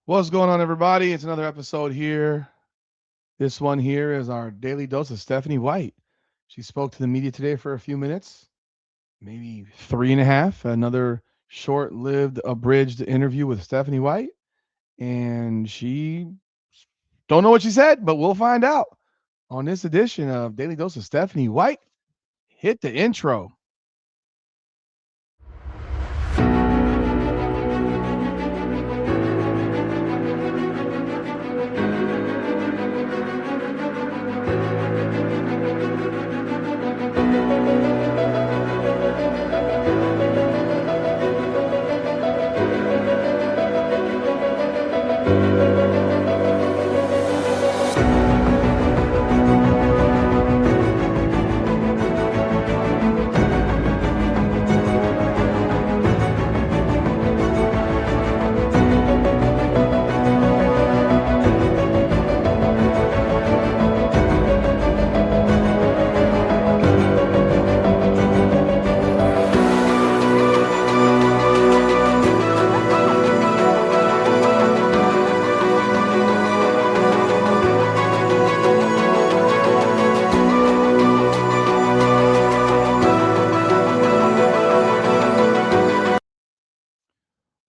What's going on, everybody? It's another episode here. This one here is our daily dose of Stephanie White. She spoke to the media today for a few minutes, maybe three and a half. Another short-lived, abridged interview with Stephanie White, and she don't know what she said, but we'll find out on this edition of Daily Dose of Stephanie White. Hit the intro.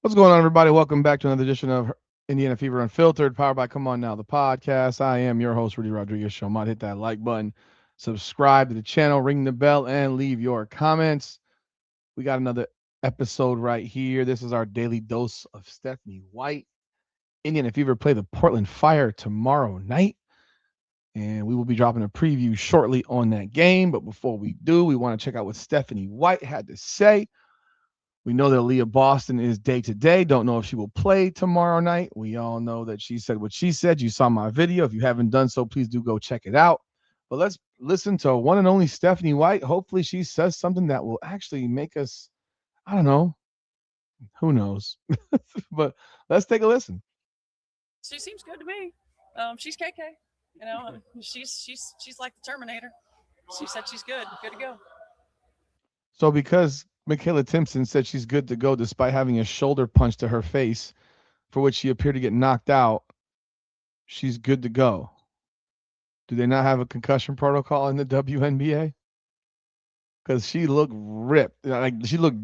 What's going on, everybody? Welcome back to another edition of Indiana Fever Unfiltered, powered by Come On Now, the podcast. I am your host, Rudy Rodriguez. Show might hit that like button, subscribe to the channel, ring the bell, and leave your comments. We got another episode right here. This is our daily dose of Stephanie White. Indiana Fever play the Portland Fire tomorrow night, and we will be dropping a preview shortly on that game. But before we do, we want to check out what Stephanie White had to say. We know that Aliyah Boston is day to day. Don't know if she will play tomorrow night. We all know that she said what she said. You saw my video. If you haven't done so, please do go check it out. But let's listen to one and only Stephanie White. Hopefully, she says something that will actually make us, I don't know, who knows? But let's take a listen. She seems good to me. She's KK. She's like the Terminator. She said she's good to go. So, because Michaela Timpson said she's good to go despite having a shoulder punch to her face, for which she appeared to get knocked out, she's good to go. Do they not have a concussion protocol in the WNBA? Because she looked ripped, like she looked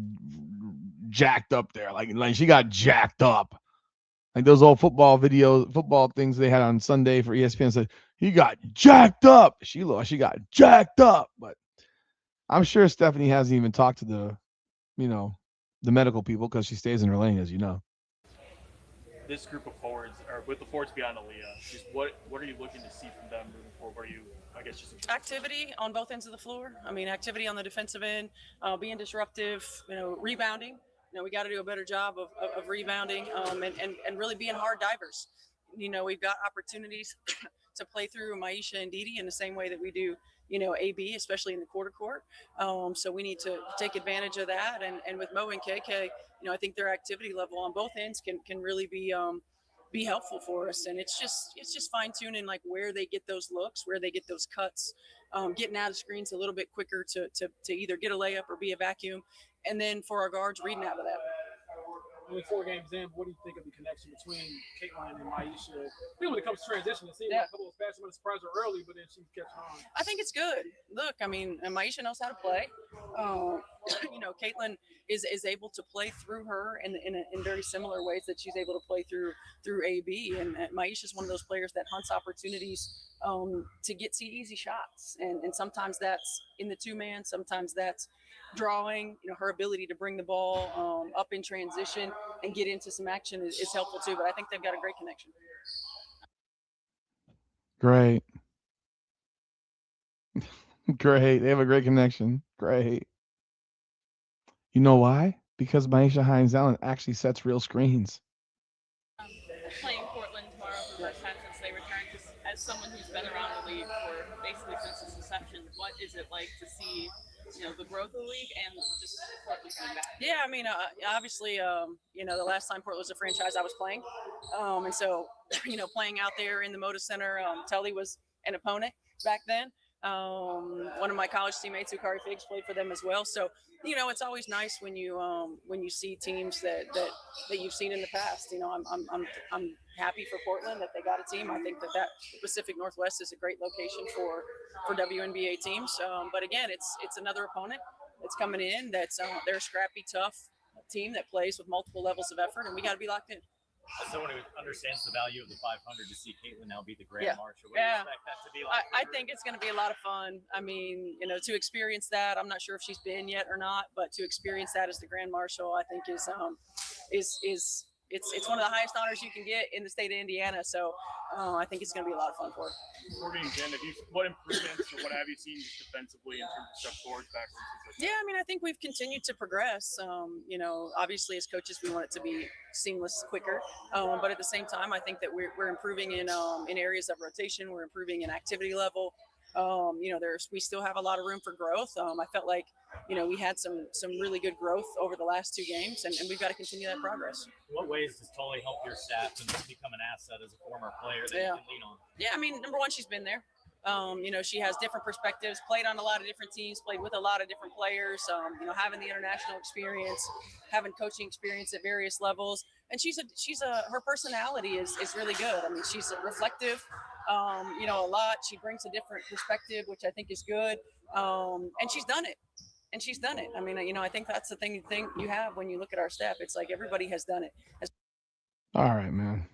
jacked up there, like she got jacked up. Like those old football videos, football things they had on Sunday for ESPN said he got jacked up. She got jacked up. But I'm sure Stephanie hasn't even talked to you know, the medical people because she stays in her lane, as you know. This group of forwards, or with the forwards beyond Aliyah, just what are you looking to see from them moving forward? What are you, I guess, just Activity on both ends of the floor. I mean, activity on the defensive end, being disruptive, rebounding. We got to do a better job of rebounding and really being hard divers. We've got opportunities to play through Maisha and Didi in the same way that we do, AB, especially in the quarter court. So we need to take advantage of that. And with Mo and KK, I think their activity level on both ends can really be helpful for us. And it's just fine tuning like where they get those looks, where they get those cuts, getting out of screens a little bit quicker to either get a layup or be a vacuum. And then for our guards, reading out of that. Only 4 games in, what do you think of the connection between Caitlin and Maisha? I think when it comes to transition, it seems like a couple of passes might surprise her early, but then she catches on. I think it's good. Look, I mean, Maisha knows how to play. Uh, Caitlin is able to play through her in very similar ways that she's able to play through AB. And Maisha is one of those players that hunts opportunities to get to easy shots. And sometimes that's in the two-man, sometimes that's drawing. Her ability to bring the ball up in transition and get into some action is helpful too. But I think they've got a great connection. Great. Great. They have a great connection. Great. You know why? Because Maisha Hines Allen actually sets real screens. Playing Portland tomorrow for the first time since they returned. Just as someone who's been around the league for basically since its inception, what is it like to see, the growth of the league and just Portland coming back? Yeah, I mean, obviously, the last time Portland was a franchise, I was playing, and so, playing out there in the Moda Center, Tully was an opponent back then. One of my college teammates, Ukari Figs, played for them as well. So it's always nice when you see teams that you've seen in the past. I'm happy for Portland that they got a team. I think that Pacific Northwest is a great location for WNBA teams. But again, it's another opponent that's coming in. They're a scrappy, tough team that plays with multiple levels of effort, and we got to be locked in. As someone who understands the value of the 500, to see Caitlin now be the Grand Yeah. Marshal, what do you expect that to be like? I think it's going to be a lot of fun. I mean, to experience that, I'm not sure if she's been yet or not, but to experience that as the Grand Marshal, I think is it's one of the highest honors you can get in the state of Indiana. So I think it's going to be a lot of fun for her. Before getting to end, what improvements or what have you seen just defensively in terms of step forwards, backwards? Yeah, I mean, I think we've continued to progress. Obviously as coaches, we want it to be seamless, quicker. But at the same time, I think that we're improving in areas of rotation. We're improving in activity level. We still have a lot of room for growth. I felt like, we had some really good growth over the last 2 games, and we've got to continue that progress. In what ways does Tully help your staff and become an asset as a former player that you can lean on? Yeah, I mean, number one, she's been there. She has different perspectives, played on a lot of different teams, played with a lot of different players, having the international experience, having coaching experience at various levels. And her personality is really good. I mean, she's reflective, a lot. She brings a different perspective, which I think is good. And she's done it. I mean, I think that's the thing you have when you look at our staff. It's like everybody has done it. All right, man.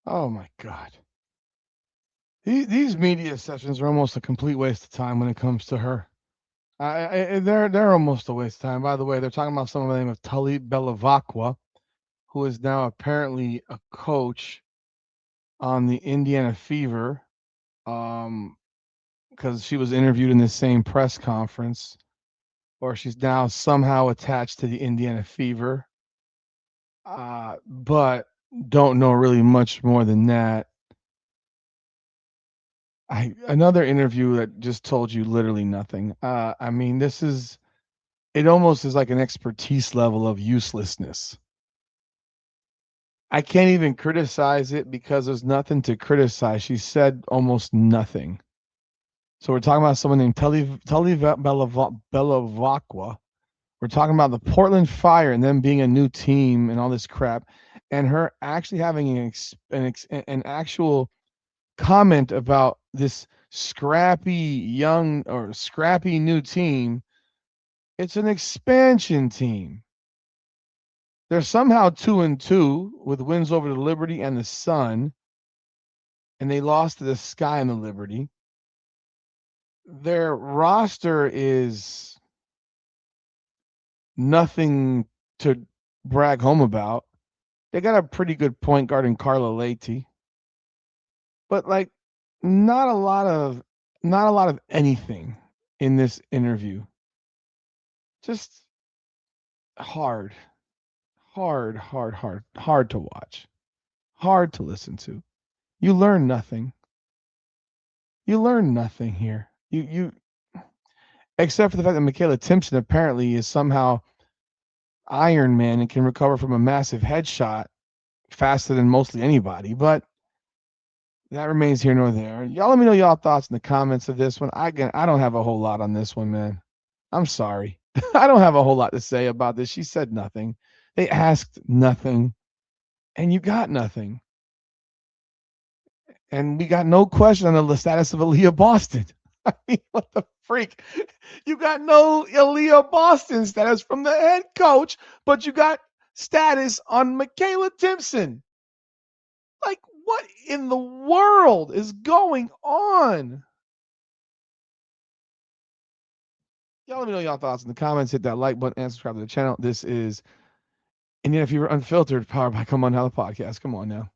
Oh my God. These media sessions are almost a complete waste of time when it comes to her. They're almost a waste of time. By the way, they're talking about someone by the name of Tully Belavacqua, who is now apparently a coach on the Indiana Fever, because she was interviewed in the same press conference, or she's now somehow attached to the Indiana Fever, but don't know really much more than that. Another interview that just told you literally nothing. I mean, it almost is like an expertise level of uselessness. I can't even criticize it because there's nothing to criticize. She said almost nothing. So we're talking about someone named Tully Belavacqua. We're talking about the Portland Fire and them being a new team and all this crap, and her actually having an actual comment about this scrappy new team. It's an expansion team. They're somehow 2-2 with wins over the Liberty and the Sun, and they lost to the Sky and the Liberty. Their roster is nothing to brag home about. They got a pretty good point guard in Carla Leite, but like not a lot of anything in this interview. Just hard to watch, hard to listen to. You learn nothing. Here. You except for the fact that Michaela Timpson apparently is somehow Iron Man and can recover from a massive headshot faster than mostly anybody, but that remains here nor there. Y'all let me know y'all thoughts in the comments of this one. I don't have a whole lot on this one, man. I'm sorry. I don't have a whole lot to say about this. She said nothing. They asked nothing, and you got nothing. And we got no question on the status of Aliyah Boston. I mean, what the freak? You got no Aliyah Boston status from the head coach, but you got status on Michaela Timpson. Like, what in the world is going on? Y'all let me know y'all thoughts in the comments. Hit that like button and subscribe to the channel. This is Indiana Fever Unfiltered, powered by Come On Now, the podcast. Come on now.